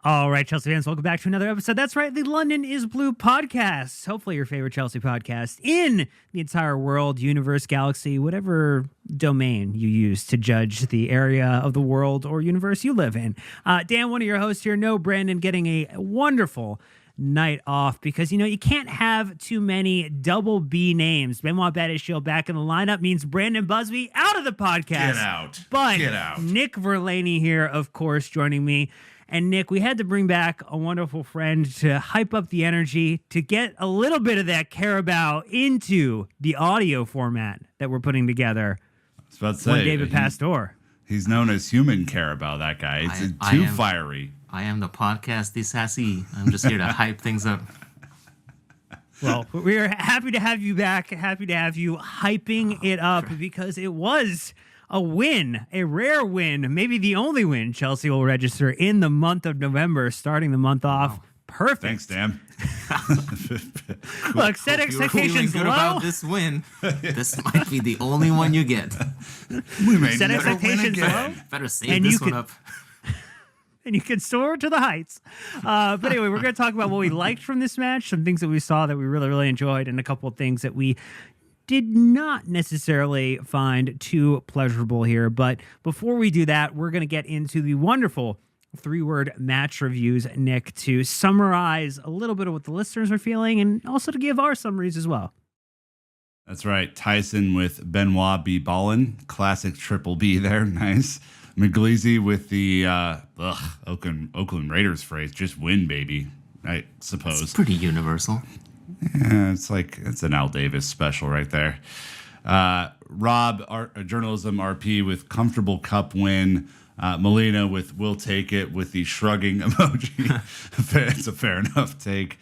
All right, Chelsea fans, welcome back to another episode. That's right, the London is Blue podcast. Hopefully your favorite Chelsea podcast in the entire world, universe, galaxy, whatever domain you use to judge the area of the world or universe you live in. Dan, one of your hosts here. No, Brandon getting a wonderful night off because, you can't have too many double B names. Benoit Badiashile back in the lineup means Brandon Busby out of the podcast. Get out. But Get out. Nick Verlaney here, of course, joining me. And Nick, we had to bring back a wonderful friend to hype up the energy, to get a little bit of that Carabo into the audio format that we're putting together. I was about to say, One David Pastore. He's known as Human Carabo, that guy. It's too fiery. I am the podcast sassy. I'm just here to hype things up. Well, we're happy to have you back. Happy to have you hyping it up because it was a win, a rare win, maybe the only win Chelsea will register in the month of November, starting the month off. Wow. Perfect. Thanks, Dan. Look, set expectations good low. About this win. This might be the only one you get. We may set never expectations win again. low. Better save this one up. And you can soar to the heights. But anyway, we're going to talk about what we liked from this match, some things that we saw that we really, really enjoyed, and a couple of things that we did not necessarily find too pleasurable here. But before we do that, we're going to get into the wonderful three-word match reviews, Nick, to summarize a little bit of what the listeners are feeling and also to give our summaries as well. That's right. Tyson with Benoit B. Ballin. Classic triple B there. Nice. McGleasy with the Oakland Raiders phrase, just win, baby, I suppose. It's pretty universal. Yeah, it's an Al Davis special right there. Rob, Journalism RP with comfortable cup win. Molina with we'll take it with the shrugging emoji. It's a fair enough take.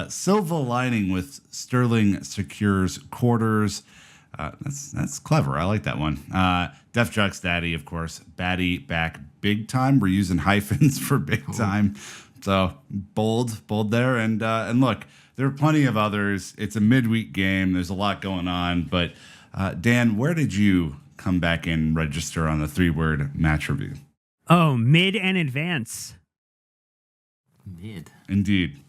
Silva lining with Sterling secures quarters. That's clever. I like that one. Def Jux Daddy, of course. Batty back big time. We're using hyphens for big time. So bold there. And look, there are plenty of others. It's a midweek game. There's a lot going on. But Dan, where did you come back and register on the three-word match review? Oh, mid and advance. Mid. Indeed.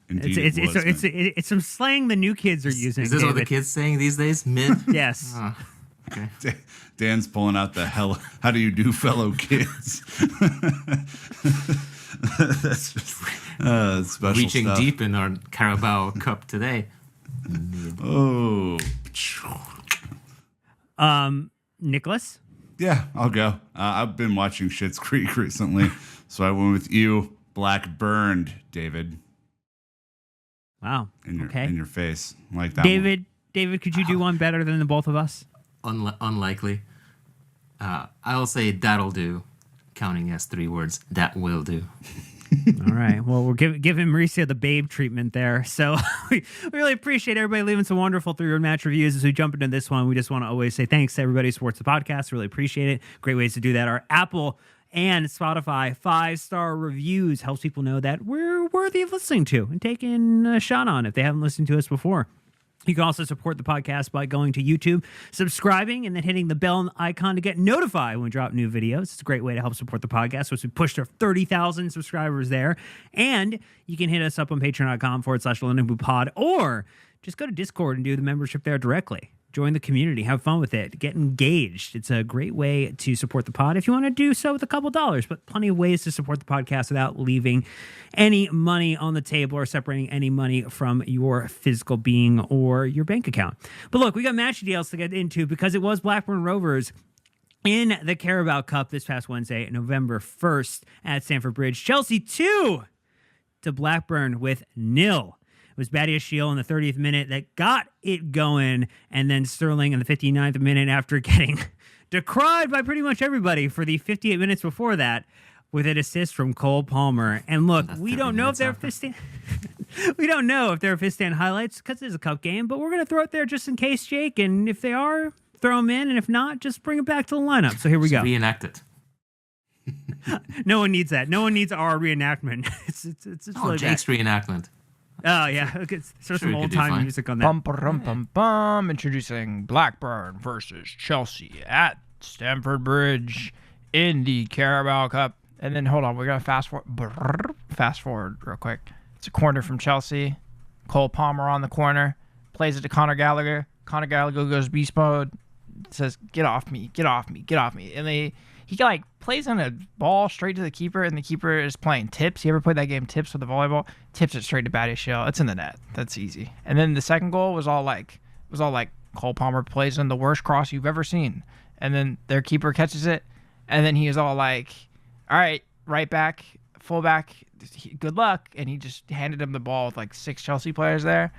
It's some slang the new kids are using. Is this David. what the kids saying these days? Mid? Yes. Okay. Dan's pulling out the hell. How do you do, fellow kids? That's just special Reaching stuff. deep in our Carabao Cup today. Mid. Oh. Nicholas? Yeah, I'll go. I've been watching Schitt's Creek recently, so I went with you. Blackburn, David. Wow. In your face. Like that David, could you do one better than the both of us? Unlikely. I'll say that'll do, counting as three words. That will do. All right. Well, we're giving Mauricio the babe treatment there. So we really appreciate everybody leaving some wonderful three-word match reviews. As we jump into this one, we just want to always say thanks to everybody who supports the podcast. Really appreciate it. Great ways to do that are Apple and Spotify 5-star reviews. Helps people know that we're worthy of listening to and taking a shot on if they haven't listened to us before. You can also support the podcast by going to YouTube, subscribing, and then hitting the bell icon to get notified when we drop new videos. It's a great way to help support the podcast. So we pushed our 30,000 subscribers there. And you can hit us up on patreon.com/LondonBluePod, or just go to Discord and do the membership there directly. Join the community, have fun with it, get engaged. It's a great way to support the pod if you want to do so with a couple dollars, but plenty of ways to support the podcast without leaving any money on the table or separating any money from your physical being or your bank account. But look, we got match deals to get into because it was Blackburn Rovers in the Carabao Cup this past Wednesday, November 1st at Stamford Bridge. Chelsea 2 to Blackburn with 0. It was Badiashile in the 30th minute that got it going, and then Sterling in the 59th minute after getting decried by pretty much everybody for the 58 minutes before that with an assist from Cole Palmer. And look, we don't know if they're fist stand highlights because it's a cup game, but we're going to throw it there just in case, Jake, and if they are, throw them in, and if not, just bring it back to the lineup. So here we go. Reenact it. No one needs that. No one needs our reenactment. It's really Jake's reenactment. Oh, yeah. Okay. Throw some old-time music on that. Bum, ba-dum, bum, bum. Introducing Blackburn versus Chelsea at Stamford Bridge in the Carabao Cup. And then hold on, we're gonna fast forward real quick. It's a corner from Chelsea. Cole Palmer on the corner, plays it to Conor Gallagher. Conor Gallagher goes beast mode, says, "Get off me, get off me, get off me." And he like plays on a ball straight to the keeper, and the keeper is playing tips. You ever played that game tips with the volleyball? Tips it straight to Badiashile. It's in the net. That's easy. And then the second goal was all like Cole Palmer plays in the worst cross you've ever seen, and then their keeper catches it, and then he is all like, "All right, right back, full back, good luck," and he just handed him the ball with like 6 Chelsea players there,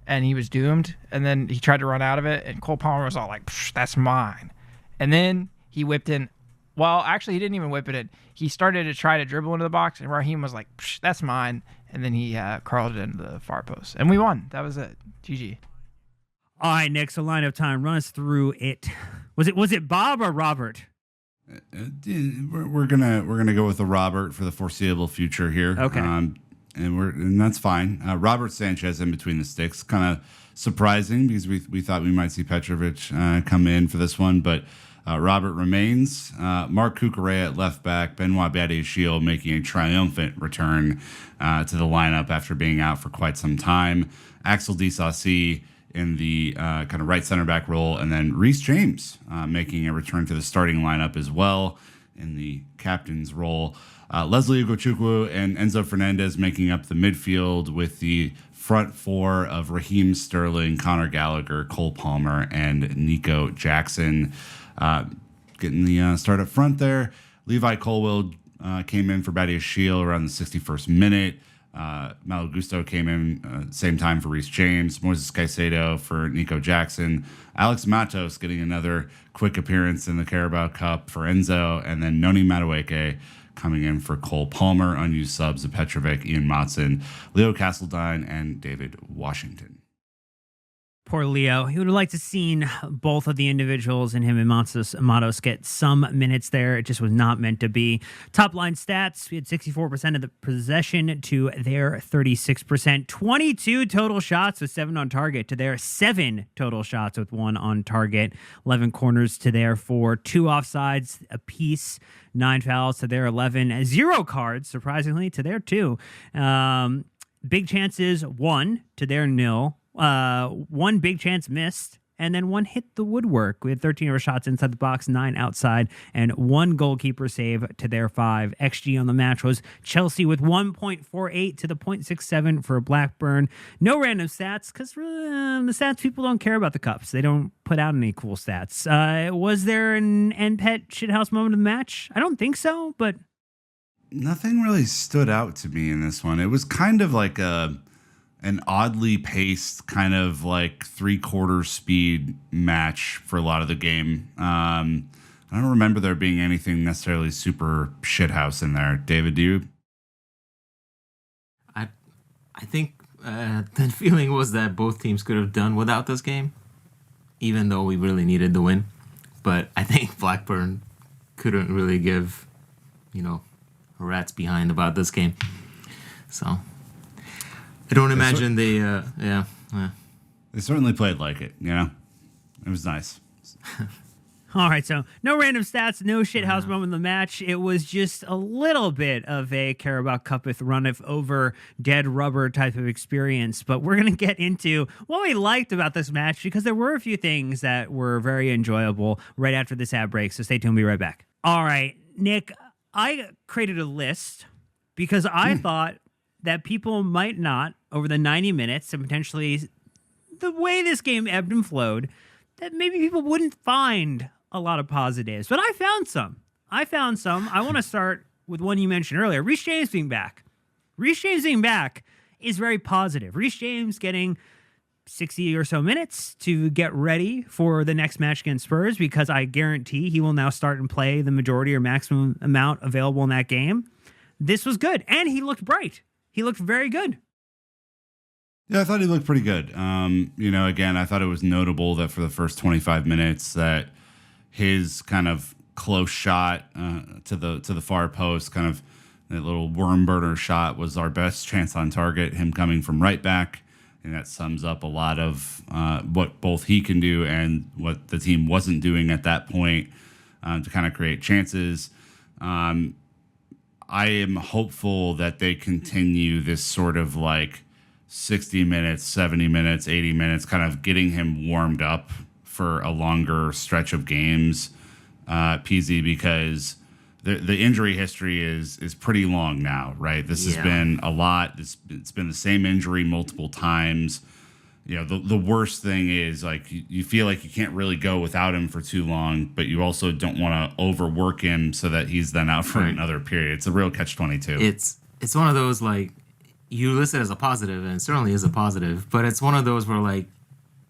and he was doomed. And then he tried to run out of it, and Cole Palmer was all like, "That's mine." And then he whipped in. Well, actually, he didn't even whip it in. He started to try to dribble into the box, and Raheem was like, "That's mine." And then he curled it into the far post, and we won. That was it. GG. All right, Nick. So lineup time. Run us through it. Was it Bob or Robert? We're gonna go with the Robert for the foreseeable future here. Okay. And that's fine. Robert Sanchez in between the sticks, kind of surprising because we thought we might see Petrovic come in for this one, but Robert remains. Mark Cucurella at left back. Benoit Badiashile making a triumphant return to the lineup after being out for quite some time. Axel Disasi in the kind of right center back role, and then Reece James making a return to the starting lineup as well in the captain's role. Leslie Ugochukwu and Enzo Fernandez making up the midfield with the front four of Raheem Sterling, Conor Gallagher, Cole Palmer, and Nico Jackson. Getting the start up front there. Levi Colwill came in for Badiashile around the 61st minute. Malo Gusto came in same time for Reece James. Moises Caicedo for Nico Jackson. Alex Matos getting another quick appearance in the Carabo Cup for Enzo. And then Noni Madueke coming in for Cole Palmer. Unused subs of Petrovic, Ian Matson, Leo Castledine, and David Washington. Poor Leo. He would have liked to seen both of the individuals and him and Matos get some minutes there. It just was not meant to be. Top line stats, we had 64% of the possession to their 36%. 22 total shots with 7 on target to their 7 total shots with 1 on target. 11 corners to their 4. 2 offsides apiece. 9 fouls to their 11. 0 cards, surprisingly, to their 2. Big chances, 1 to their 0. 1 big chance missed, and then 1 hit the woodwork. We had 13 of our shots inside the box, 9 outside, and 1 goalkeeper save to their 5. XG on the match was Chelsea with 1.48 to the 0.67 for Blackburn. No random stats, because the stats people don't care about the cups. They don't put out any cool stats. Was there an NPET shithouse moment of the match? I don't think so, but nothing really stood out to me in this one. It was kind of like an oddly paced, kind of like 3/4 speed match for a lot of the game. I don't remember there being anything necessarily super shithouse in there. David, do you? I think the feeling was that both teams could have done without this game, even though we really needed the win. But I think Blackburn couldn't really give, a rat's behind about this game. So I don't imagine they certainly played like it, It was nice. All right, so no random stats, no shithouse moment in the match. It was just a little bit of a Carabao Cup with run-if over dead rubber type of experience. But we're going to get into what we liked about this match, because there were a few things that were very enjoyable right after this ad break. So stay tuned, we'll be right back. All right, Nick, I created a list because I thought that people might not, over the 90 minutes, and potentially the way this game ebbed and flowed, that maybe people wouldn't find a lot of positives. But I found some. I want to start with one you mentioned earlier, Reece James being back. Reece James being back is very positive. Reece James getting 60 or so minutes to get ready for the next match against Spurs, because I guarantee he will now start and play the majority or maximum amount available in that game. This was good. And he looked bright. He looked very good. Yeah, I thought he looked pretty good. Again, I thought it was notable that for the first 25 minutes that his kind of close shot to the far post, kind of that little worm burner shot, was our best chance on target, him coming from right back. And that sums up a lot of what both he can do and what the team wasn't doing at that point to kind of create chances. I am hopeful that they continue this sort of like 60 minutes, 70 minutes, 80 minutes, kind of getting him warmed up for a longer stretch of games, PZ, because the injury history is pretty long now, right? This has been a lot. It's been the same injury multiple times. You know, the worst thing is like you feel like you can't really go without him for too long, but you also don't want to overwork him so that he's then out for another period. It's a real catch-22. It's one of those, like, you list it as a positive, and it certainly is a positive, but it's one of those where, like,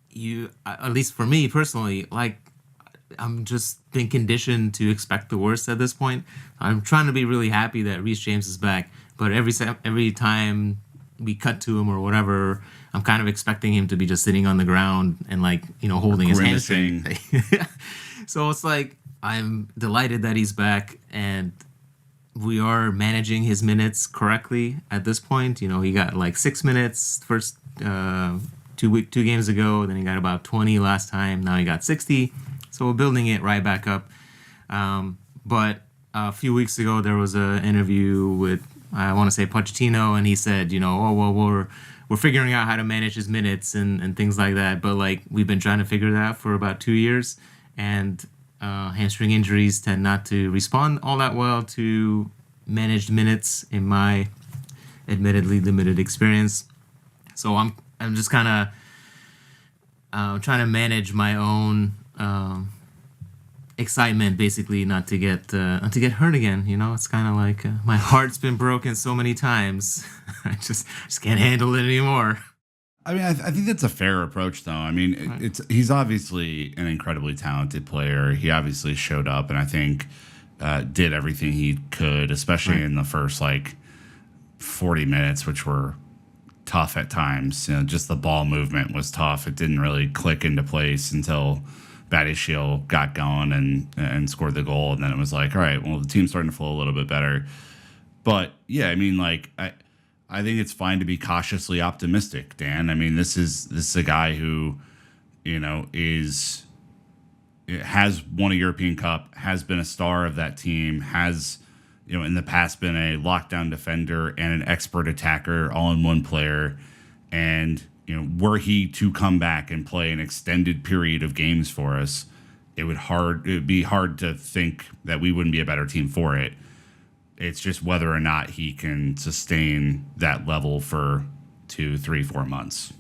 you, at least for me personally, like, I'm just been conditioned to expect the worst at this point. I'm trying to be really happy that Reece James is back, but every time we cut to him or whatever, I'm kind of expecting him to be just sitting on the ground and, like, you know, holding his hamstring. So it's like, I'm delighted that he's back, and we are managing his minutes correctly at this point. You know, he got like 6 minutes first 2 games ago, then he got about 20 last time. Now he got 60. So we're building it right back up. But a few weeks ago, there was an interview with, I want to say, Pochettino, and he said, you know, oh, well, we're figuring out how to manage his minutes and things like that. But, like, we've been trying to figure that out for about 2 years. And hamstring injuries tend not to respond all that well to managed minutes in my admittedly limited experience. So I'm just kind of trying to manage my own excitement, basically, not to get hurt again. You know, it's kind of like my heart's been broken so many times. I just can't handle it anymore. I mean, I think that's a fair approach, though. I mean, he's obviously an incredibly talented player. He obviously showed up, and I think did everything he could, especially in the first, like, 40 minutes, which were tough at times. You know, just the ball movement was tough. It didn't really click into place until Badiashile got going and scored the goal, and then it was like, all right, well, the team's starting to flow a little bit better. But, yeah, I mean, like, I think it's fine to be cautiously optimistic, Dan. I mean, this is a guy who, you know, has won a European Cup, has been a star of that team, has, you know, in the past been a lockdown defender and an expert attacker all in one player. And, you know, were he to come back and play an extended period of games for us, it would be hard to think that we wouldn't be a better team for it. It's just whether or not he can sustain that level for 2, 3, 4 months.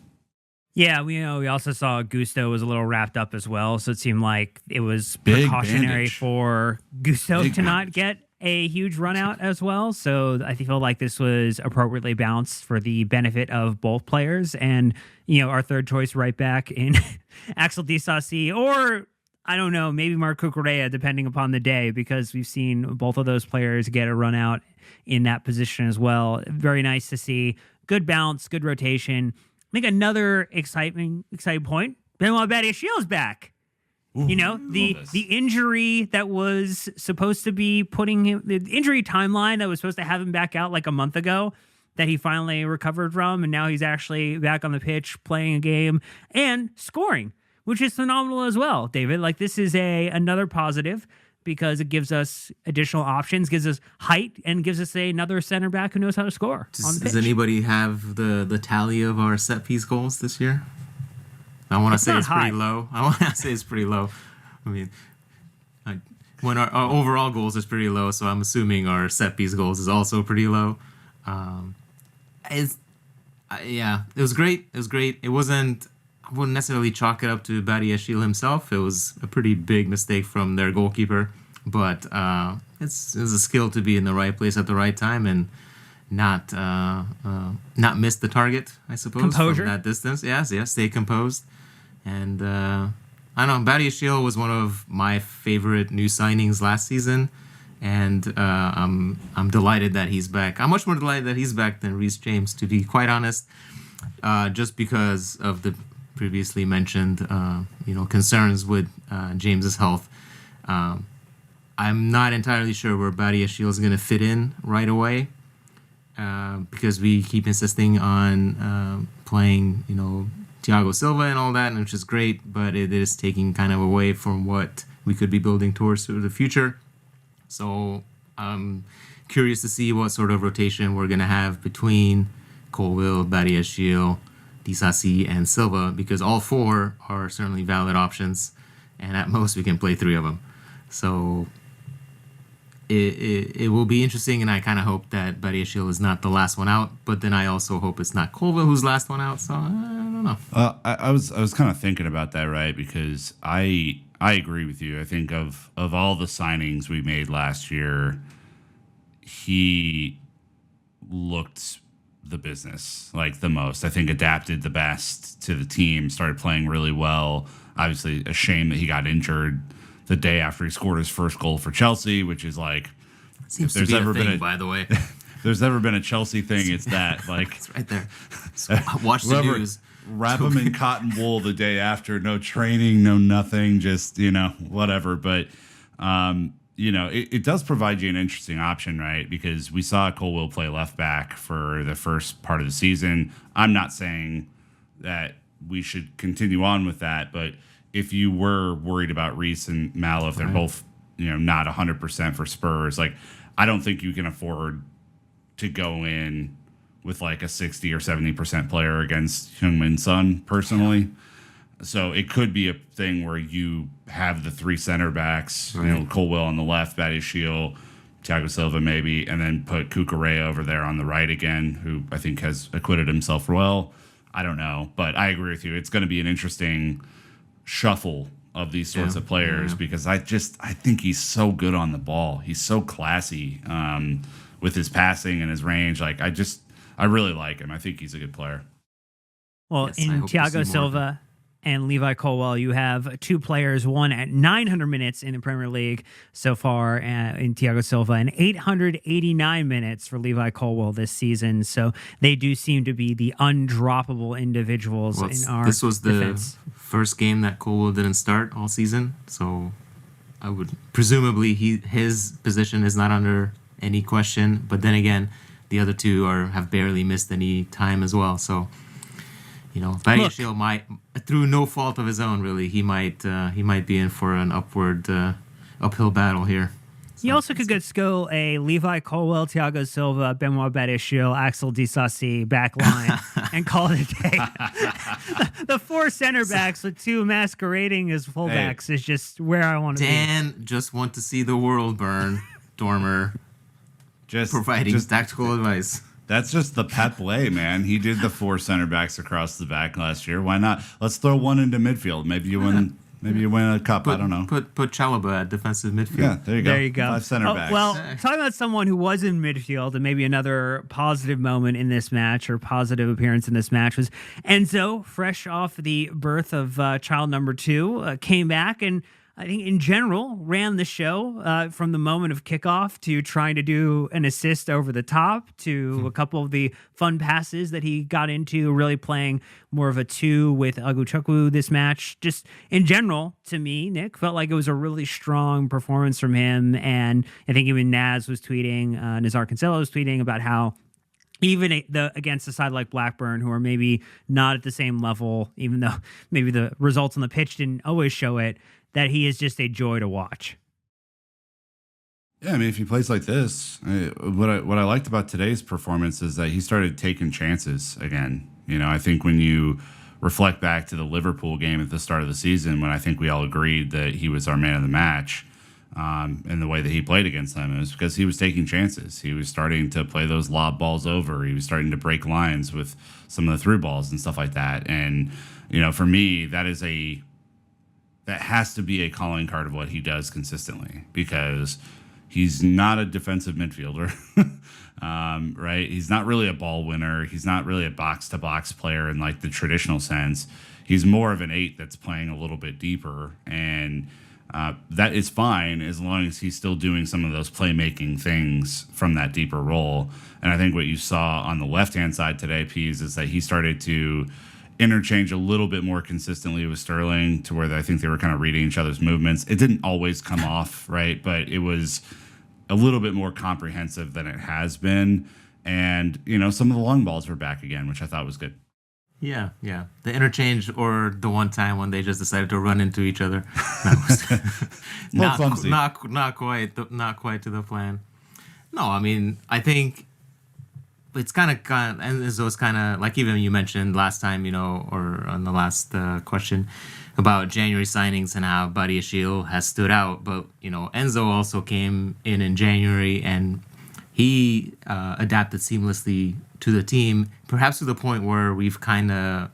Yeah, we also saw Gusto was a little wrapped up as well, so it seemed like it was Big precautionary bandage. for Gusto to not get a huge run out as well. So I feel like this was appropriately balanced for the benefit of both players. And, you know, our third choice right back in Axel Disasi, or I don't know, maybe Marc Cucurella, depending upon the day, because we've seen both of those players get a run out in that position as well. Very nice to see. Good balance, good rotation. I think another exciting point, Benoit Badiashile is back. Ooh, you know, the injury that was supposed to be putting him, the injury timeline that was supposed to have him back out like a month ago, that he finally recovered from, and now he's actually back on the pitch playing a game and scoring, which is phenomenal as well, David. Like, this is another positive because it gives us additional options, gives us height, and gives us another center back who knows how to score on the pitch. Does anybody have the tally of our set piece goals this year? I want to say it's pretty low. I mean, when our overall goals is pretty low, so I'm assuming our set piece goals is also pretty low. It was great. It was great. It wasn't. I wouldn't necessarily chalk it up to Badiashile himself. It was a pretty big mistake from their goalkeeper, but it's a skill to be in the right place at the right time and not miss the target, I suppose. Composure. From that distance. Yes, stay composed. And I don't know, Badiashile was one of my favorite new signings last season, and I'm delighted that he's back. I'm much more delighted that he's back than Reece James, to be quite honest, just because of the previously mentioned concerns with James's health. I'm not entirely sure where Badiashile is going to fit in right away, because we keep insisting on playing, Thiago Silva and all that, which is great, but it is taking kind of away from what we could be building towards for the future. So I'm curious to see what sort of rotation we're going to have between Colwill, Badiashile, Disasi, and Silva, because all four are certainly valid options, and at most we can play three of them. So it will be interesting, and I kind of hope that Badiashile is not the last one out, but then I also hope it's not Colwill who's last one out, so I don't know. I was kind of thinking about that, right? Because I agree with you. I think of all the signings we made last year, he looked the business like the most. I think adapted the best to the team, started playing really well. Obviously, a shame that he got injured the day after he scored his first goal for Chelsea, which is like, Seems to be a thing, by the way. There's ever been a Chelsea thing, it's that. Like, it's right there. So watch the news. Wrap him in cotton wool the day after. No training, no nothing. Just, whatever. But, it does provide you an interesting option, right? Because we saw Colwill play left back for the first part of the season. I'm not saying that we should continue on with that, but if you were worried about Reece and Mallow, if they're both, not 100% for Spurs, like, I don't think you can afford to go in with like a 60 or 70% player against Heung-min Son, personally. So it could be a thing where you have the three center backs, Colwill on the left, Badiashile, Thiago Silva maybe, and then put Cucurella over there on the right again, who I think has acquitted himself well. I don't know, but I agree with you. It's going to be an interesting shuffle of these sorts of players because I think he's so good on the ball. He's so classy with his passing and his range. Like, I really like him. I think he's a good player. Well, in Thiago Silva and Levi Colwill, you have two players, one at 900 minutes in the Premier League so far in Thiago Silva, and 889 minutes for Levi Colwill this season. So they do seem to be the undroppable individuals in our This was the defense. first game that Colwill didn't start all season, so I would presumably his position is not under any question. But then again, the other two have barely missed any time as well. So, Badiashile might, through no fault of his own, really, he might be in for an uphill battle here. You also could go a Levi Colwill, Thiago Silva, Benoit Badiashile, Axel Disasi back line and call it a day. The four center backs with two masquerading as fullbacks is just where I want to be. Dan just want to see the world burn. Dormer just providing tactical advice. That's just the Pep way, man. He did the four center backs across the back last year. Why not? Let's throw one into midfield. Maybe you win. Maybe you win a cup. I don't know. Put Chalobah at defensive midfield. Yeah, there you go. 5 center backs. Well, talking about someone who was in midfield and maybe another positive moment in this match or positive appearance in this match was Enzo, fresh off the birth of child number 2, came back and I think in general ran the show from the moment of kickoff to trying to do an assist over the top to a couple of the fun passes that he got into, really playing more of a 2 with Aguchukwu this match. Just in general, to me, Nick, felt like it was a really strong performance from him. And I think even Naz was tweeting, Nazar Cancelo was tweeting about how even against a side like Blackburn, who are maybe not at the same level, even though maybe the results on the pitch didn't always show it, that he is just a joy to watch. Yeah, I mean, if he plays like this, what I liked about today's performance is that he started taking chances again. I think when you reflect back to the Liverpool game at the start of the season, when I think we all agreed that he was our man of the match, and the way that he played against them, it was because he was taking chances. He was starting to play those lob balls over. He was starting to break lines with some of the through balls and stuff like that. And, for me, that has to be a calling card of what he does consistently, because he's not a defensive midfielder, right? He's not really a ball winner. He's not really a box-to-box player in like the traditional sense. He's more of an 8 that's playing a little bit deeper, and that is fine as long as he's still doing some of those playmaking things from that deeper role. And I think what you saw on the left-hand side today, Pease, is that he started to interchange a little bit more consistently with Sterling, to where I think they were kind of reading each other's movements. It didn't always come off, right? But it was a little bit more comprehensive than it has been. And, some of the long balls were back again, which I thought was good. Yeah. The interchange, or the one time when they just decided to run into each other. That was not quite to the plan. No, I mean, I think it's kind of, and Enzo's kind of like even you mentioned last time, or on the last question about January signings and how Buddy Ashil has stood out. But, Enzo also came in January and he adapted seamlessly to the team, perhaps to the point where we've kind of,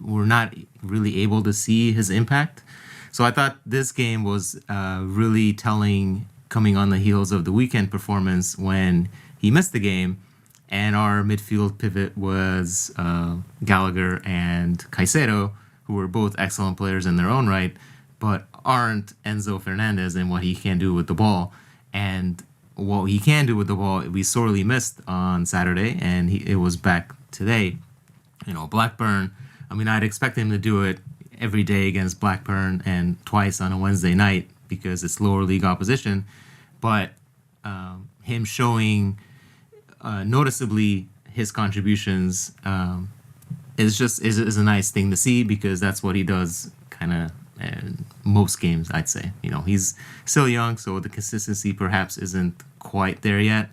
we're not really able to see his impact. So I thought this game was really telling, coming on the heels of the weekend performance when he missed the game, and our midfield pivot was Gallagher and Caicedo, who were both excellent players in their own right, but aren't Enzo Fernandez in what he can do with the ball. And what he can do with the ball, we sorely missed on Saturday, and it was back today. Blackburn, I mean, I'd expect him to do it every day against Blackburn and twice on a Wednesday night because it's lower league opposition. But him showing noticeably his contributions is a nice thing to see because that's what he does kind of in most games, I'd say. He's still young, so the consistency perhaps isn't quite there yet.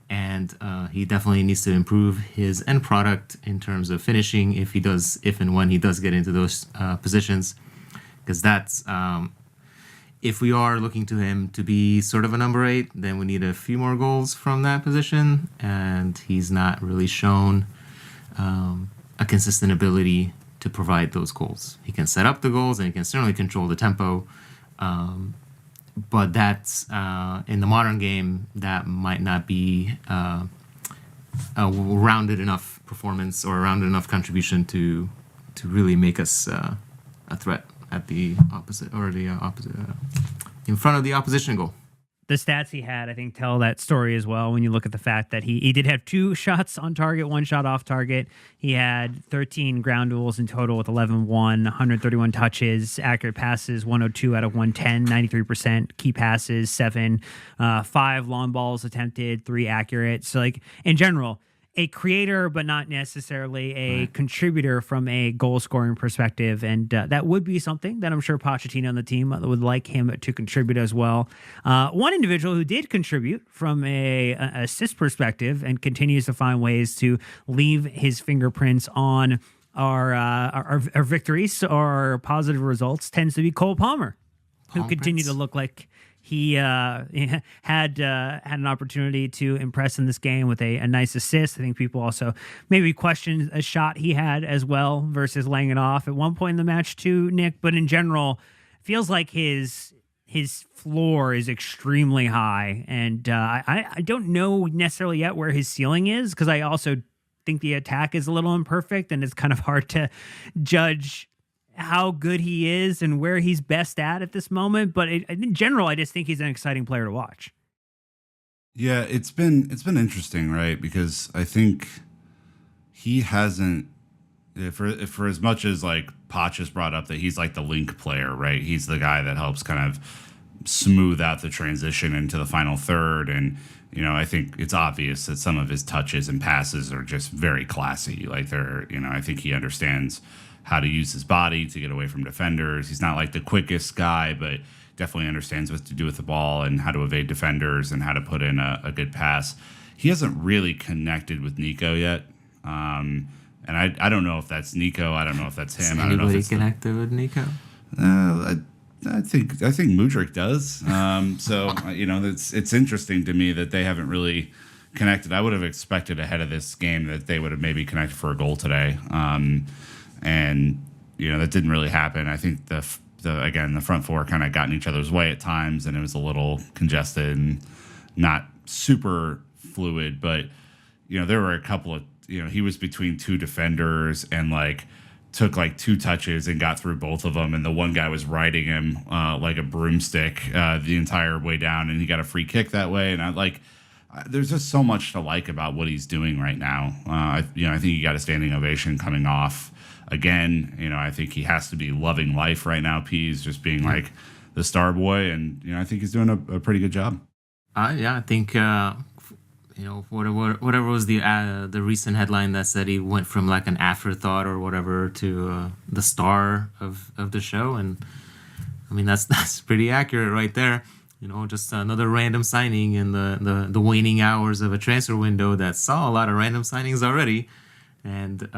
And he definitely needs to improve his end product in terms of finishing if and when he does get into those positions. Because that's, if we are looking to him to be sort of a number 8, then we need a few more goals from that position. And he's not really shown a consistent ability to provide those goals. He can set up the goals and he can certainly control the tempo. But that's in the modern game, that might not be a rounded enough performance or a rounded enough contribution to really make us a threat at the opposite in front of the opposition goal. The stats he had, I think, tell that story as well when you look at the fact that he did have 2 shots on target, 1 shot off target. He had 13 ground duels in total with 11-1, 131 touches, accurate passes, 102 out of 110, 93%, key passes, 7, 5 long balls attempted, 3 accurate. So, in general, a creator, but not necessarily a contributor from a goal-scoring perspective. And that would be something that I'm sure Pochettino and the team would like him to contribute as well. One individual who did contribute from a assist perspective and continues to find ways to leave his fingerprints on our victories or positive results tends to be Cole Palmer, who continued to look like he had an opportunity to impress in this game with a nice assist. I think people also maybe questioned a shot he had as well versus laying it off at one point in the match too, Nick. But in general, feels like his floor is extremely high, and I don't know necessarily yet where his ceiling is because I also think the attack is a little imperfect, and it's kind of hard to judge how good he is and where he's best at this moment. But in general, I just think he's an exciting player to watch. Yeah, it's been interesting, right? Because I think he hasn't, for as much as Poch has brought up that he's the link player, right? He's the guy that helps kind of smooth out the transition into the final third. And, I think it's obvious that some of his touches and passes are just very classy. I think he understands how to use his body to get away from defenders. He's not the quickest guy, but definitely understands what to do with the ball and how to evade defenders and how to put in a good pass. He hasn't really connected with Nico yet. And I don't know if that's Nico. I don't know if that's him. Is anybody connected with Nico? I think Mudryk does. So it's interesting to me that they haven't really connected. I would have expected ahead of this game that they would have maybe connected for a goal today. And that didn't really happen. I think the front four kind of got in each other's way at times, and it was a little congested and not super fluid. But there were a couple of he was between 2 defenders and took 2 touches and got through both of them, and the one guy was riding him like a broomstick the entire way down, and he got a free kick that way. And there's just so much to like about what he's doing right now. I think he got a standing ovation coming off. Again, I think he has to be loving life right now. P's just being the star boy, and I think he's doing a pretty good job. I think whatever was the recent headline that said he went from an afterthought or whatever to the star of the show, and I mean that's pretty accurate right there. just another random signing in the waning hours of a transfer window that saw a lot of random signings already. And,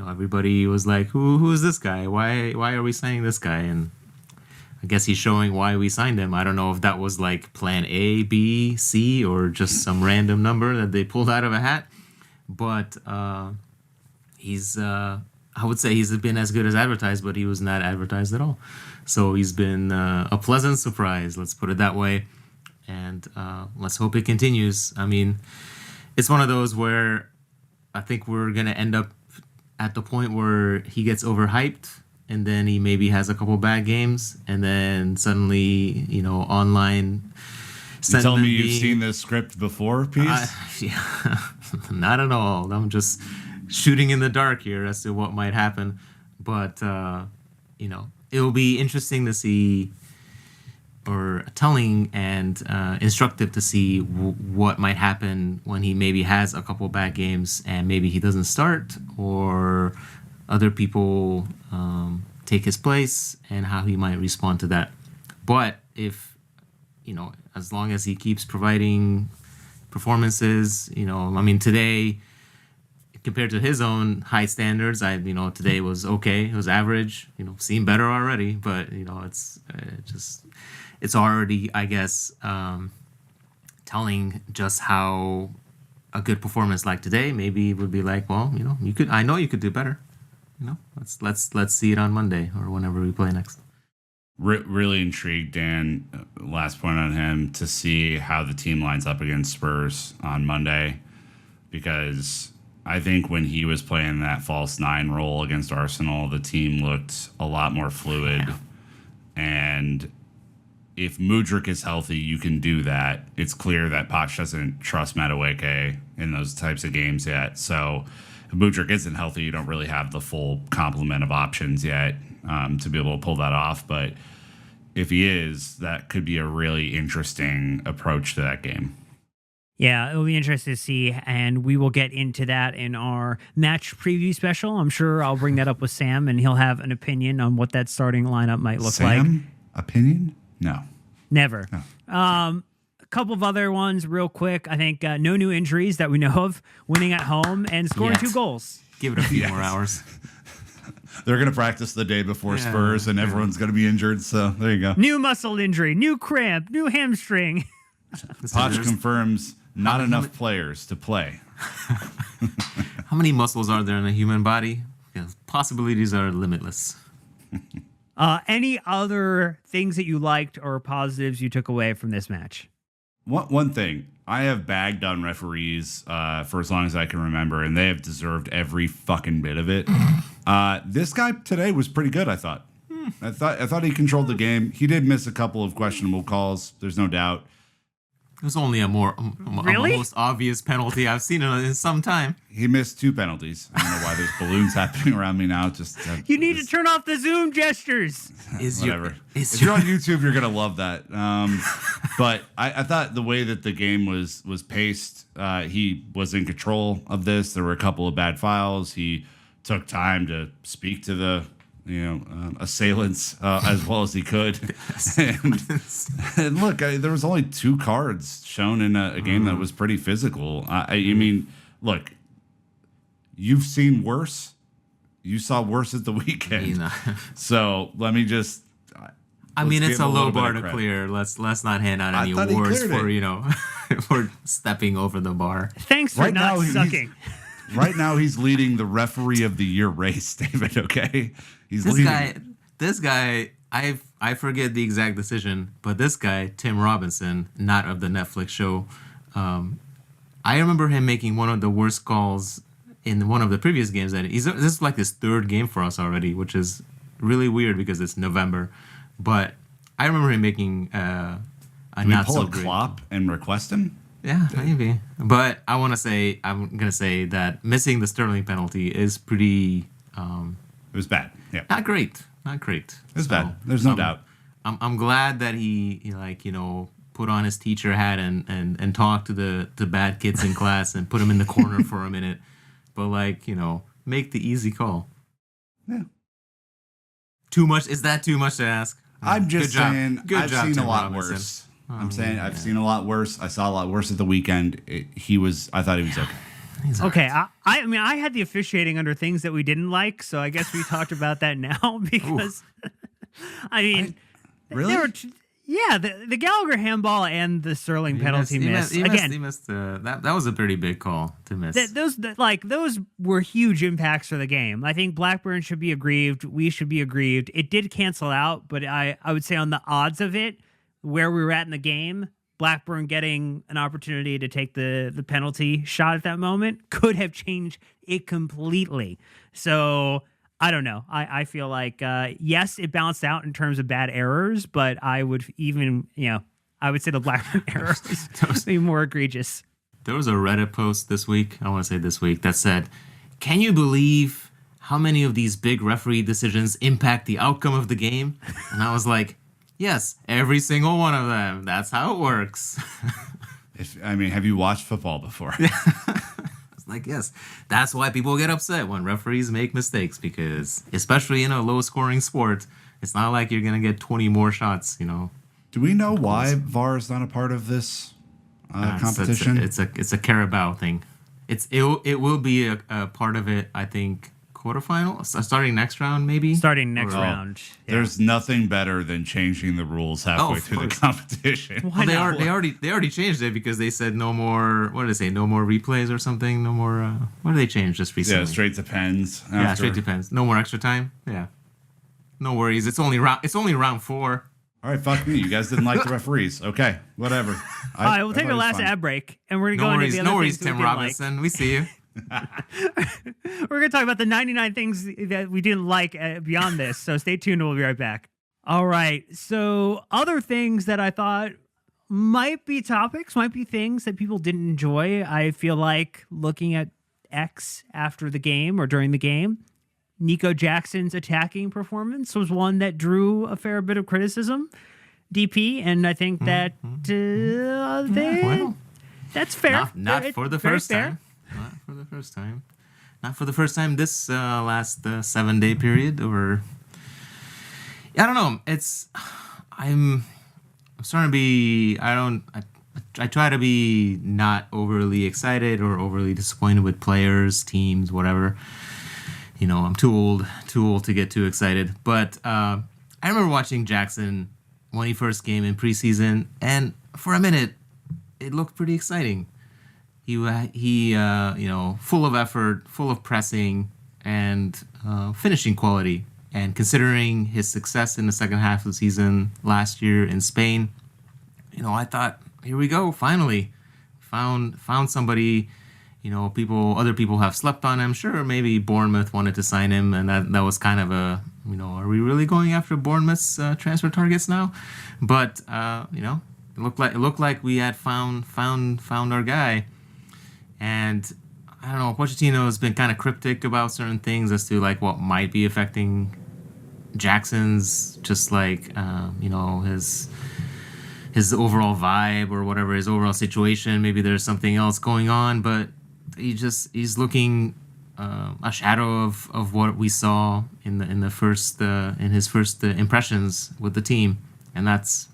everybody was like, who is this guy? Why are we signing this guy? And I guess he's showing why we signed him. I don't know if that was like plan A, B, C, or just some random number that they pulled out of a hat. But he's, I would say he's been as good as advertised, but he was not advertised at all. So he's been a pleasant surprise, let's put it that way. And let's hope it continues. I mean, it's one of those where I think we're going to end up at the point where he gets overhyped and then he maybe has a couple bad games and then suddenly, online You telling me you've seen this script before, Peace? Yeah, not at all. I'm just shooting in the dark here as to what might happen. But, it will be interesting to see, or telling and instructive to see what might happen when he maybe has a couple bad games and maybe he doesn't start, or other people take his place, and how he might respond to that. But if, as long as he keeps providing performances, today, compared to his own high standards, today was okay. It was average. Seemed better already, but it's already, I guess, telling just how a good performance like today maybe would be like, well, you could. I know you could do better. Let's see it on Monday or whenever we play next. Really intrigued, Dan. Last point on him, to see how the team lines up against Spurs on Monday, because I think when he was playing that false nine role against Arsenal, the team looked a lot more fluid. Yeah. And if Mudryk is healthy, you can do that. It's clear that Poch doesn't trust Madueke in those types of games yet. So if Mudryk isn't healthy, you don't really have the full complement of options yet to be able to pull that off. But if he is, that could be a really interesting approach to that game. Yeah, it'll be interesting to see, and we will get into that in our match preview special. I'm sure I'll bring that up with Sam, and he'll have an opinion on what that starting lineup might look like. Opinion? No. Never. No. A couple of other ones real quick. I think no new injuries that we know of, winning at home, and scoring 2 goals. Give it a few more hours. They're going to practice the day before Spurs, and everyone's going to be injured, so there you go. New muscle injury, new cramp, new hamstring. Poch confirms not enough players to play. How many muscles are there in a human body? Possibilities are limitless. Any other things that you liked or positives you took away from this match? One thing, I have bagged on referees for as long as I can remember, and they have deserved every fucking bit of it. This guy today was pretty good, I thought. I thought he controlled the game. He did miss a couple of questionable calls. There's no doubt. It was only a most obvious penalty I've seen in some time. He missed 2 penalties. I don't know why there's balloons happening around me now. You need to turn off the Zoom gestures. Whatever. If you're on YouTube, you're gonna love that. But I thought the way that the game was paced, he was in control of this. There were a couple of bad fouls. He took time to speak to the assailants as well as he could. And look, there was only 2 cards shown in a game that was pretty physical. I mean, look, you've seen worse. You saw worse at the weekend. So let me just. I mean, it's a low bar to clear. Let's not hand out any awards for for stepping over the bar. Thanks for not sucking. Right now, he's leading the referee of the year race, David. Okay, This guy. I forget the exact decision, but this guy, Tim Robinson, not of the Netflix show, I remember him making one of the worst calls in one of the previous games. And this is like his 3rd game for us already, which is really weird because it's November. But I remember him making a not so great. Klopp and request him. Yeah, maybe. But I'm gonna say that missing the Sterling penalty is pretty. It was bad. Yeah, not great. It was bad. There's no doubt. I'm glad that he put on his teacher hat and talked to the bad kids in class and put them in the corner for a minute. But make the easy call. Yeah. Too much? Is that too much to ask? I'm just saying. I've seen Tim a lot Robinson. worse. I'm saying I've seen a lot worse. I saw a lot worse at the weekend. I thought he was okay. He's Okay, I mean, I had the officiating under things that we didn't like, so I guess we talked about that now because, I mean, Really? The Gallagher handball and the Sterling penalty miss. He missed that was a pretty big call to miss. Those were huge impacts for the game. I think Blackburn should be aggrieved. We should be aggrieved. It did cancel out, but I would say on the odds of it, where we were at in the game, Blackburn getting an opportunity to take the penalty shot at that moment could have changed it completely. So I don't know. I feel like, yes, it balanced out in terms of bad errors, but I would even, I would say the Blackburn error is more egregious. There was a Reddit post this week, that said, can you believe how many of these big referee decisions impact the outcome of the game? And I was like, yes, every single one of them. That's how it works. Have you watched football before? It's like, yes, that's why people get upset when referees make mistakes, because especially in a low-scoring sport, it's not like you're going to get 20 more shots, Do we know why VAR is not a part of this competition? It's a Carabo thing. It will be a part of it, I think, quarterfinal, starting next round, maybe. Starting next round. Yeah. There's nothing better than changing the rules halfway through the competition. Well, they already changed it because they said no more. What did they say? No more replays or something. No more. What did they change just recently? Yeah, straight to pens. Yeah, straight to pens. No more extra time. Yeah. No worries. It's only round 4. All right, fuck me. You guys didn't like the referees. Okay, whatever. All right, we'll take our last ad break, and we're going to go into the other things Tim we didn't Robinson. like. We see you. We're going to talk about the 99 things that we didn't like beyond this, so stay tuned. We'll be right back. All right, so other things that I thought might be topics, might be things that people didn't enjoy. I feel like looking at X after the game or during the game, Nico Jackson's attacking performance was one that drew a fair bit of criticism, DP, and I think that that's fair. Not for the first time. Not for the first time. Not for the first time this last 7-day period, or I don't know. I'm starting to be. I try to be not overly excited or overly disappointed with players, teams, whatever. I'm too old to get too excited. But I remember watching Jackson when he first came in preseason, and for a minute, it looked pretty exciting. He full of effort, full of pressing, and finishing quality. And considering his success in the second half of the season last year in Spain, I thought, here we go, finally, found somebody. Other people have slept on him. Sure, maybe Bournemouth wanted to sign him, and that was kind of a, are we really going after Bournemouth's transfer targets now? But it looked like we had found our guy. And I don't know, Pochettino has been kind of cryptic about certain things as to like what might be affecting Jackson's, just like his overall vibe or whatever, his overall situation. Maybe there's something else going on, but he's looking a shadow of what we saw in his first impressions with the team, and it's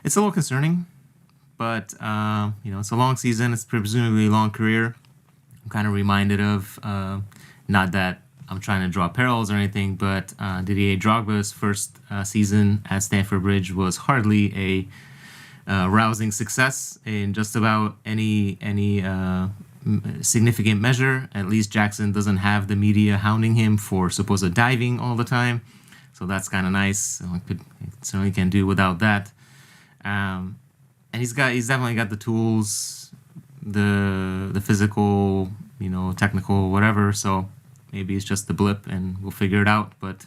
a little concerning. But it's a long season. It's presumably a long career. I'm kind of reminded of, not that I'm trying to draw parallels or anything, but Didier Drogba's first season at Stamford Bridge was hardly a rousing success in just about any significant measure. At least Jackson doesn't have the media hounding him for supposed diving all the time, so that's kind of nice. Certainly can do without that. And he's definitely got the tools, the physical, technical, whatever. So maybe it's just the blip, and we'll figure it out. But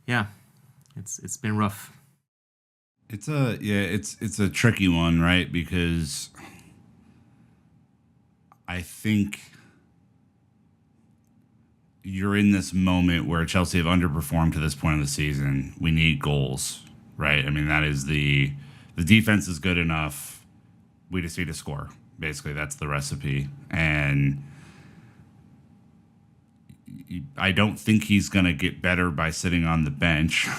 yeah, it's been rough. It's a tricky one, right? Because I think you're in this moment where Chelsea have underperformed to this point of the season. We need goals, right? I mean, that is the defense is good enough. We just need to score. Basically, that's the recipe. And I don't think he's going to get better by sitting on the bench.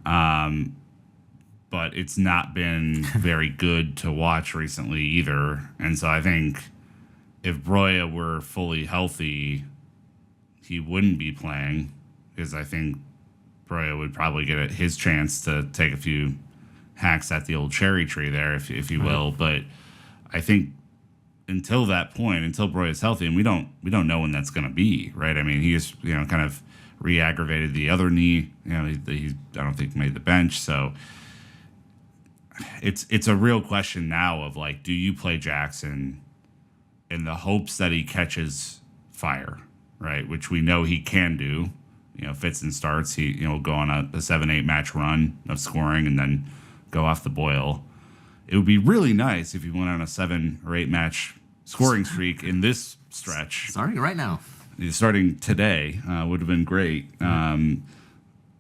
But but it's not been very good to watch recently either. And so I think if Broya were fully healthy, he wouldn't be playing, because I think Broya would probably get his chance to take a few hacks at the old cherry tree there, if you will. But I think until that point, until Broya's healthy, and we don't know when that's going to be, right? I mean, he is, kind of re-aggravated the other knee. He I don't think made the bench, so it's a real question now of like, do you play Jackson in the hopes that he catches fire, right? Which we know he can do. Fits and starts. He will go on a 7-8 match run of scoring and then go off the boil. It would be really nice if he went on a 7 or 8 match scoring streak in this stretch. Starting right now. Starting today would have been great.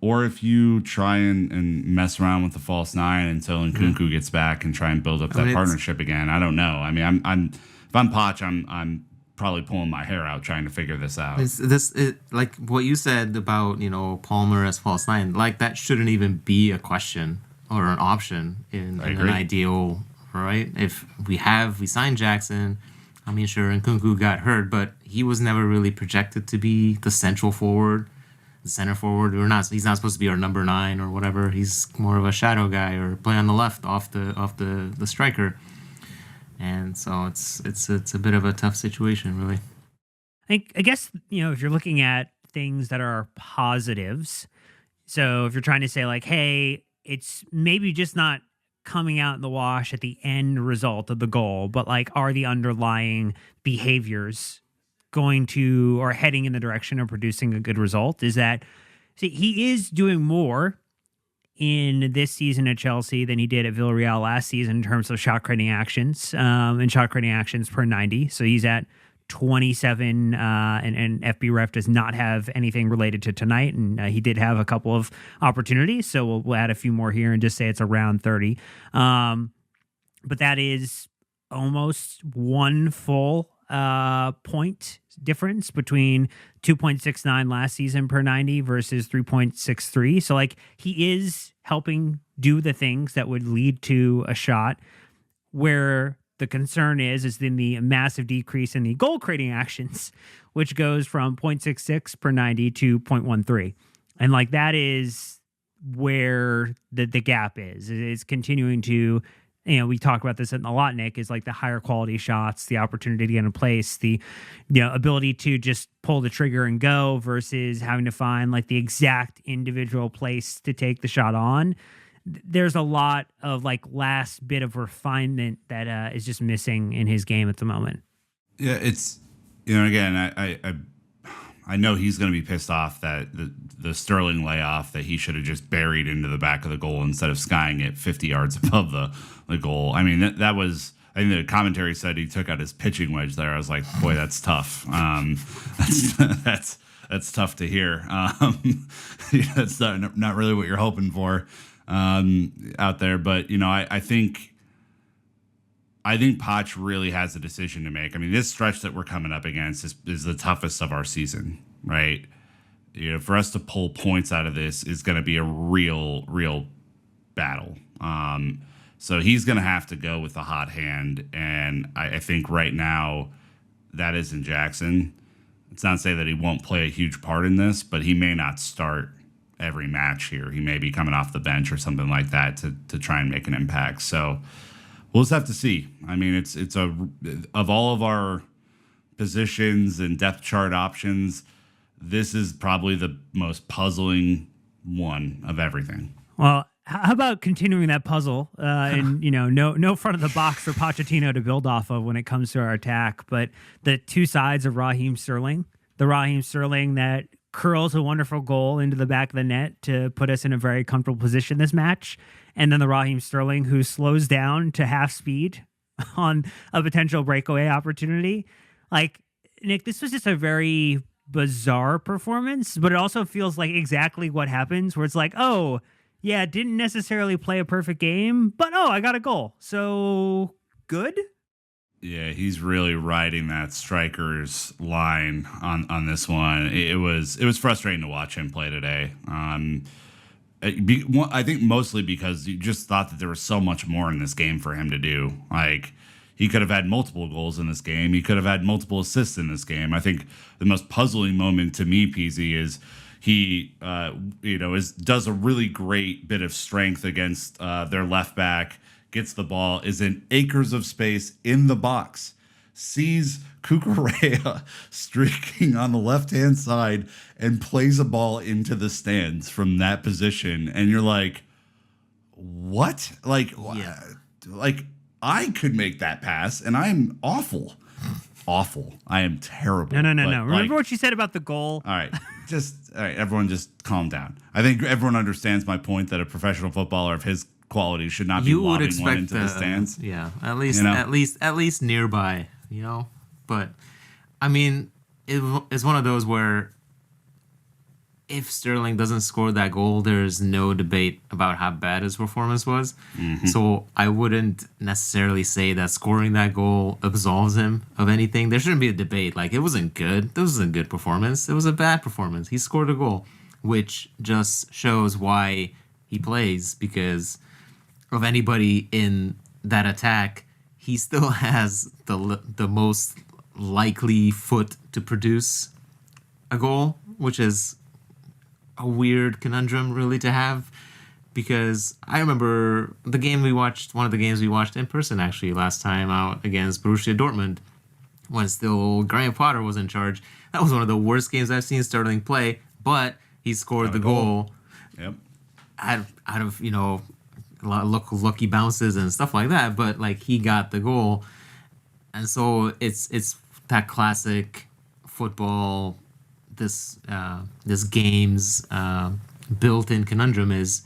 Or if you try and mess around with the false 9 until Nkunku gets back and try and build up that partnership again. I don't know. I mean, if I'm Poch, I'm probably pulling my hair out trying to figure this out. Like what you said about Palmer as false 9, like that shouldn't even be a question or an option in an ideal, right? If we signed Jackson, I mean, sure, Nkunku got hurt, but he was never really projected to be the central forward, the center forward. He's not supposed to be our number 9 or whatever. He's more of a shadow guy or play on the left off the striker. And so it's a bit of a tough situation, really. I guess, if you're looking at things that are positives, so if you're trying to say like, hey, it's maybe just not coming out in the wash at the end result of the goal, but like, are the underlying behaviors going to or heading in the direction of producing a good result? Is that, see, he is doing more in this season at Chelsea than he did at Villarreal last season in terms of shot creating actions and shot creating actions per 90. So he's at 27 and FB Ref does not have anything related to tonight. And he did have a couple of opportunities. So we'll add a few more here and just say it's around 30. But that is almost one full point difference between 2.69 last season per 90 versus 3.63. So like, he is helping do the things that would lead to a shot. Where the concern is in the massive decrease in the goal creating actions, which goes from 0.66 per 90 to 0.13. And like, that is where the gap is. It's continuing to, we talk about this a lot, Nick, is like the higher quality shots, the opportunity to get in place, the ability to just pull the trigger and go versus having to find like the exact individual place to take the shot on. There's a lot of like last bit of refinement that is just missing in his game at the moment. Yeah, it's, again, I know he's going to be pissed off that the Sterling layoff that he should have just buried into the back of the goal instead of skying it 50 yards above the goal. I mean, that was, I think the commentary said he took out his pitching wedge there. I was like, boy, that's tough. That's tough to hear. That's not really what you're hoping for out there. But, I think Poch really has a decision to make. I mean, this stretch that we're coming up against is the toughest of our season, right? For us to pull points out of this is going to be a real battle. So he's going to have to go with the hot hand. And I think right now that is in Jackson. It's not to say that he won't play a huge part in this, but he may not start every match here. He may be coming off the bench or something like that to try and make an impact. So we'll just have to see. I mean, it's of all of our positions and depth chart options, this is probably the most puzzling one of everything. Well, how about continuing that puzzle and, no front of the box for Pochettino to build off of when it comes to our attack, but the two sides of Raheem Sterling, the Raheem Sterling that curls a wonderful goal into the back of the net to put us in a very comfortable position this match. And then the Raheem Sterling who slows down to half speed on a potential breakaway opportunity. Like, Nick, this was just a very bizarre performance, but it also feels like exactly what happens where it's like, oh, yeah, didn't necessarily play a perfect game, but I got a goal. So good. Yeah, he's really riding that striker's line on this one. It was frustrating to watch him play today. I think mostly because you just thought that there was so much more in this game for him to do. Like, he could have had multiple goals in this game. He could have had multiple assists in this game. I think the most puzzling moment to me, PZ, is he, does a really great bit of strength against their left back, gets the ball, is in acres of space in the box, sees Cucurella streaking on the left-hand side and plays a ball into the stands from that position. And you're like, what? Like, like I could make that pass and I'm awful. Awful. I am terrible. No. Remember what you said about the goal? All right. Everyone just calm down. I think everyone understands my point that a professional footballer of his quality should not be lobbing one into the stands. Yeah, at least nearby, But I mean, it's one of those where if Sterling doesn't score that goal, there's no debate about how bad his performance was. Mm-hmm. So I wouldn't necessarily say that scoring that goal absolves him of anything. There shouldn't be a debate. Like, it wasn't good. This was a good performance. It was a bad performance. He scored a goal, which just shows why he plays, because of anybody in that attack, he still has the most likely foot to produce a goal, which is a weird conundrum really to have, because I remember one of the games we watched in person actually last time out against Borussia Dortmund, when still Graham Potter was in charge. That was one of the worst games I've seen Sterling play, but he scored the goal. Yep. Out of a lot of lucky bounces and stuff like that, but like, he got the goal. And so it's that classic football, this game's built-in conundrum is,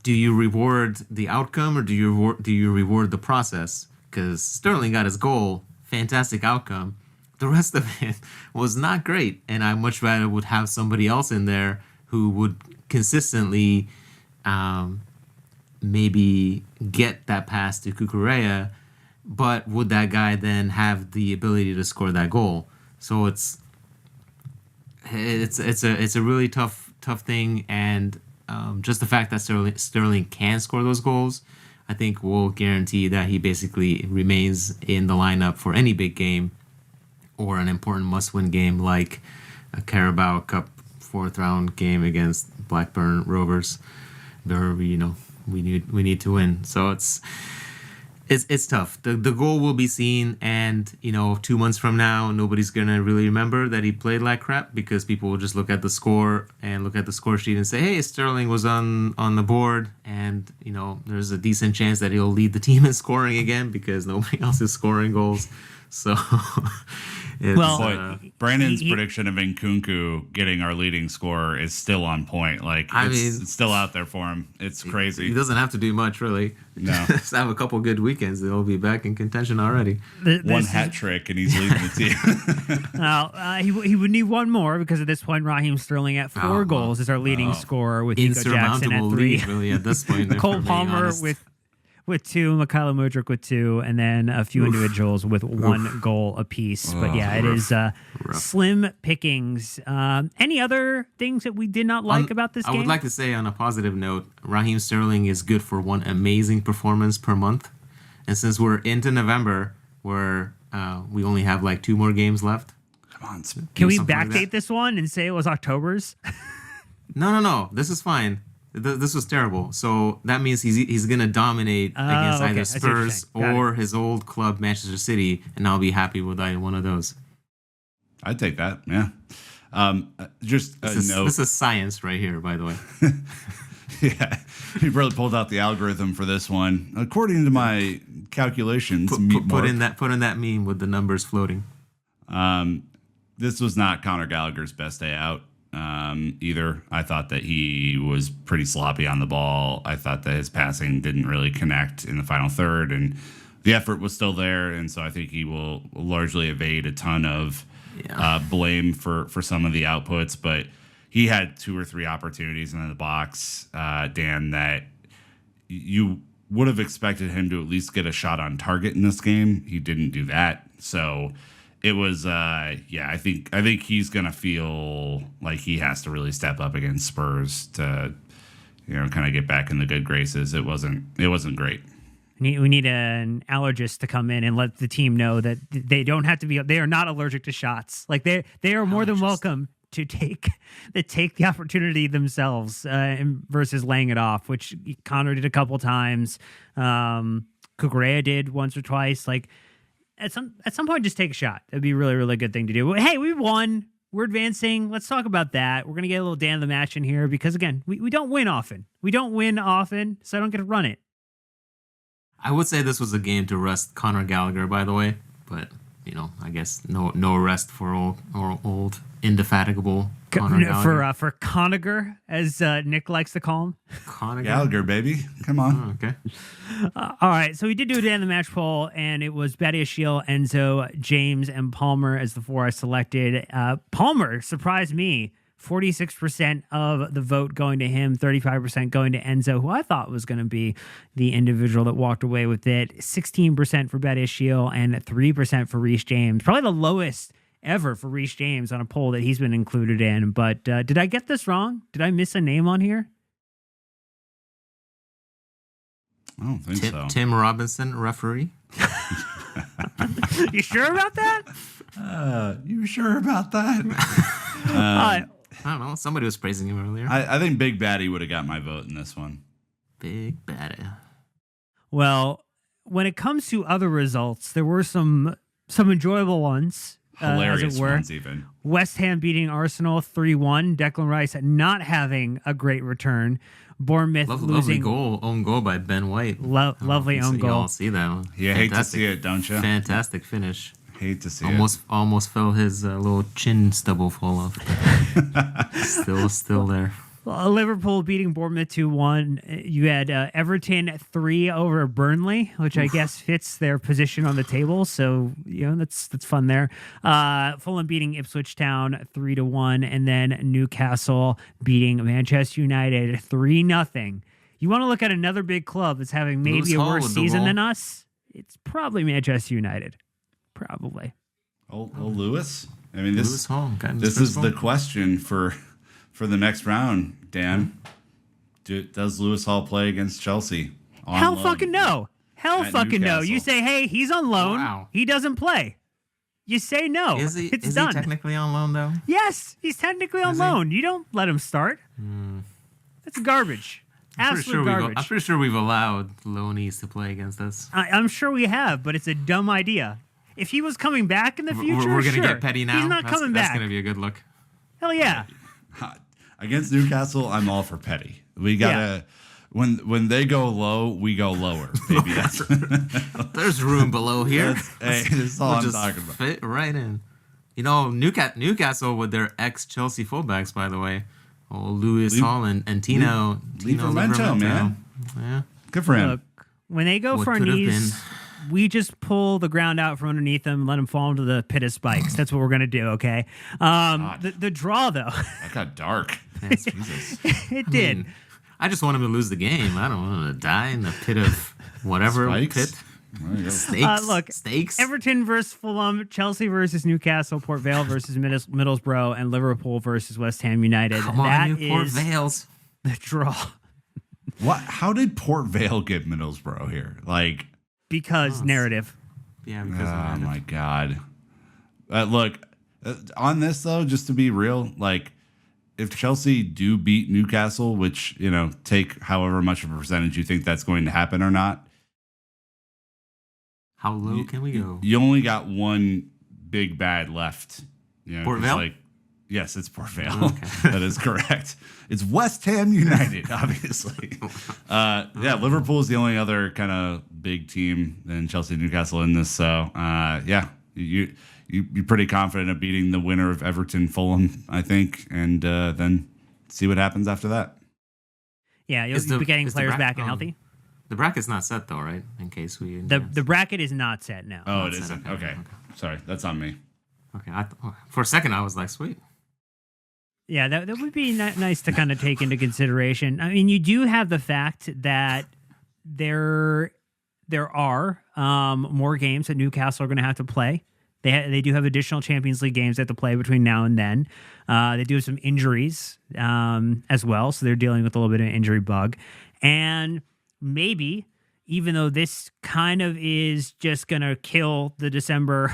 do you reward the outcome or do you reward the process? Because Sterling got his goal, fantastic outcome. The rest of it was not great, and I much rather would have somebody else in there who would consistently maybe get that pass to Cucurella, but would that guy then have the ability to score that goal? So it's a really tough thing, and just the fact that Sterling can score those goals, I think will guarantee that he basically remains in the lineup for any big game or an important must-win game like a Carabo Cup 4th round game against Blackburn Rovers, where we need to win. So it's tough. The goal will be seen, and 2 months from now, nobody's gonna really remember that he played like crap, because people will just look at the score and look at the score sheet and say, "Hey, Sterling was on the board," and there's a decent chance that he'll lead the team in scoring again because nobody else is scoring goals. So, Brandon's prediction of Nkunku getting our leading scorer is still on point. Like, it's still out there for him. It's crazy. He doesn't have to do much, really. No. Just have a couple good weekends. They'll be back in contention already. One hat trick, and he's leading the team. Now, he would need one more, because at this point, Raheem Sterling at 4 goals is our leading scorer, with Nico Jackson at 3. Lead, really, at this point. Cole Palmer with 2, Mikhailo Mudryk with 2, and then a few individuals with 1 goal apiece. But yeah, it is slim pickings. Any other things that we did not like about this game? I would like to say, on a positive note, Raheem Sterling is good for 1 amazing performance per month. And since we're into November, where we only have like 2 more games left. Come on. Can we backdate this one and say it was October's? No. This is fine. This was terrible. So that means he's going to dominate against either Spurs or his old club, Manchester City, and I'll be happy with either one of those. I'd take that, yeah. This is science right here, by the way. Yeah, you really pulled out the algorithm for this one. According to my calculations, put in that meme with the numbers floating. This was not Conor Gallagher's best day out. Either. I thought that he was pretty sloppy on the ball. I thought that his passing didn't really connect in the final third, and the effort was still there. And so I think he will largely evade a ton of blame for some of the outputs. But he had 2 or 3 opportunities in the box, Dan, that you would have expected him to at least get a shot on target in this game. He didn't do that. So it was, I think he's going to feel like he has to really step up against Spurs to kind of get back in the good graces. It wasn't great. We need an allergist to come in and let the team know that they don't have to be. They are not allergic to shots. Like they are more than welcome to take the opportunity themselves versus laying it off, which Connor did a couple times. Kukurea did once or twice. Like at some point, just take a shot. That'd be a really, really good thing to do. But hey, we won. We're advancing. Let's talk about that. We're gonna get a little Dan of the match in here because again, we don't win often. We don't win often, so I don't get to run it. I would say this was a game to rest Conor Gallagher, by the way, but I guess no rest for old indefatigable Conor Gallagher. For Conager, as Nick likes to call him. Conor Gallagher, baby, come on. Oh, okay. All right, so we did do it in the match poll, and it was Badiashile, Enzo, James, and Palmer as the 4 I selected. Palmer surprised me. 46% of the vote going to him, 35% going to Enzo, who I thought was going to be the individual that walked away with it. 16% for Badiashile and 3% for Reece James. Probably the lowest ever for Reece James on a poll that he's been included in. But did I get this wrong? Did I miss a name on here? I don't think so. Tim Robinson, referee. You sure about that? You sure about that? I don't know. Somebody was praising him earlier. I think Big Baddie would have got my vote in this one. Big Baddie. Well, when it comes to other results, there were some enjoyable ones. Hilarious as it were. ones, even. West Ham beating Arsenal 3-1. Declan Rice not having a great return. Bournemouth losing. Lovely own goal by Ben White. Lovely own goal. You all see that one. You hate to see it, don't you? Fantastic finish. Hate to see Almost fell his little chin stubble fall off. still there. Liverpool beating Bournemouth 2-1. You had Everton 3 over Burnley, which I guess fits their position on the table. So that's fun there. Fulham beating Ipswich Town 3-1, and then Newcastle beating Manchester United 3-0. You want to look at another big club that's having maybe a worse season than us? It's probably Manchester United. Probably. Old Lewis. I mean, this is the question for the next round, Dan. Does Lewis Hall play against Chelsea? Hell fucking no. Hell fucking no. You say, hey, he's on loan. Wow. He doesn't play. You say no. Is he done. Technically on loan, though? Yes, he's technically on loan. You don't let him start. That's garbage. Absolute garbage. I'm pretty sure we've allowed loanees to play against us. I'm sure we have, but it's a dumb idea. If he was coming back in the future, we're going to get petty now. He's not coming back. That's going to be a good look. Hell yeah. Against Newcastle, I'm all for petty. We gotta when they go low, we go lower. Baby, there's room below here. That's all I'm talking about. Fit right in. Newcastle with their ex-Chelsea fullbacks, by the way. Lewis Hall and Tino Livramento, man. Yeah, good for him. Look, when they go for knees, we just pull the ground out from underneath them and let them fall into the pit of spikes. That's what we're going to do, okay? The draw, though. That got dark. Jesus. It did. I just want him to lose the game. I don't want him to die in the pit of whatever Spikes? pit. Stakes. Look, Stakes. Everton versus Fulham, Chelsea versus Newcastle, Port Vale versus Middlesbrough, and Liverpool versus West Ham United. Come on, Port Vales. The draw. What? How did Port Vale get Middlesbrough here? Because narrative. Yeah, because oh of my God. Look, on this though, just to be real, if Chelsea do beat Newcastle, which, take however much of a percentage you think that's going to happen or not. How low can we go? You only got one big bad left. Port Vale? Yes, it's Port Vale. Okay. That is correct. It's West Ham United, obviously. Liverpool is the only other kind of big team than Chelsea and Newcastle in this. So, you're pretty confident of beating the winner of Everton Fulham, I think, and then see what happens after that. Yeah, you'll be getting players back and healthy. The bracket's not set, though, right? In case we... The bracket is not set now. Oh, it isn't? Okay. Sorry, that's on me. Okay, for a second I was like, sweet. Yeah, that would be nice to kind of take into consideration. I mean, you do have the fact that there are more games that Newcastle are going to have to play They do have additional Champions League games they have to play between now and then. They do have some injuries as well, so they're dealing with a little bit of an injury bug. And maybe, even though this kind of is just going to kill the December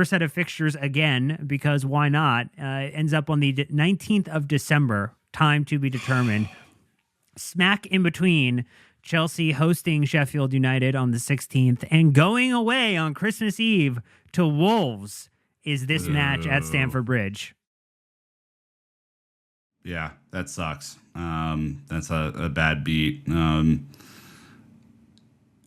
set of fixtures again, because why not? It ends up on the 19th of December, time to be determined. Smack in between Chelsea hosting Sheffield United on the 16th and going away on Christmas Eve to Wolves is this match at Stamford Bridge. Yeah, that sucks. That's a bad beat.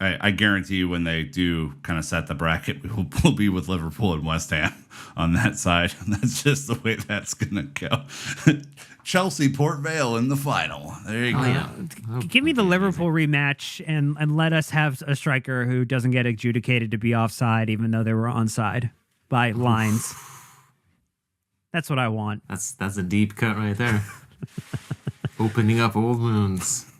I guarantee you when they do kind of set the bracket, we'll be with Liverpool and West Ham on that side. That's just the way that's going to go. Chelsea, Port Vale in the final. There you go. Yeah. Give me the Liverpool rematch and let us have a striker who doesn't get adjudicated to be offside, even though they were onside by lines. That's what I want. That's a deep cut right there. Opening up old wounds.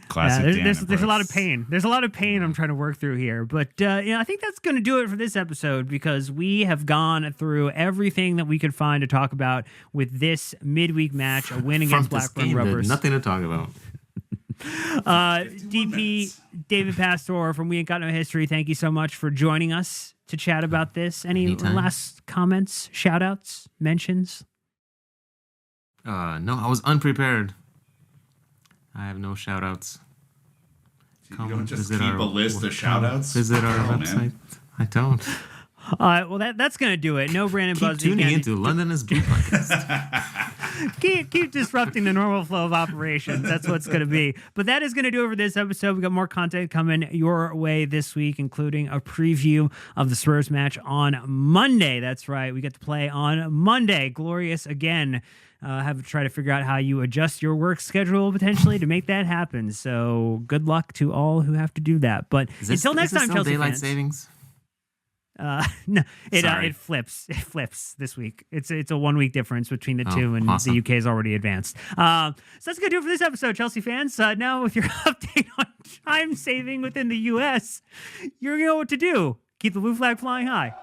Classic. There's a lot of pain. There's a lot of pain I'm trying to work through here. But I think that's going to do it for this episode, because we have gone through everything that we could find to talk about with this midweek match, a win against Blackburn Rovers. Nothing to talk about. DP David Pastor from We Ain't Got No History, thank you so much for joining us to chat about this. Any last comments, shout outs, mentions? No, I was unprepared. I have no shout outs. You don't just keep a list of shout outs? Visit our website. Man. I don't. All right, well, that's going to do it. No Brandon Keep Busby. tuning into London is Blue podcast. keep disrupting the normal flow of operations. That's what's going to be. But that is going to do it for this episode. We got more content coming your way this week, including a preview of the Spurs match on Monday. That's right. We get to play on Monday. Glorious again. Have to try to figure out how you adjust your work schedule potentially to make that happen. So good luck to all who have to do that. But until next time, Chelsea daylight fans. Savings? No, it flips. It flips this week. It's a 1 week difference between the two, and awesome. the UK is already advanced. So that's gonna do it for this episode, Chelsea fans. Now with your update on time saving within the US, you're gonna know what to do. Keep the blue flag flying high.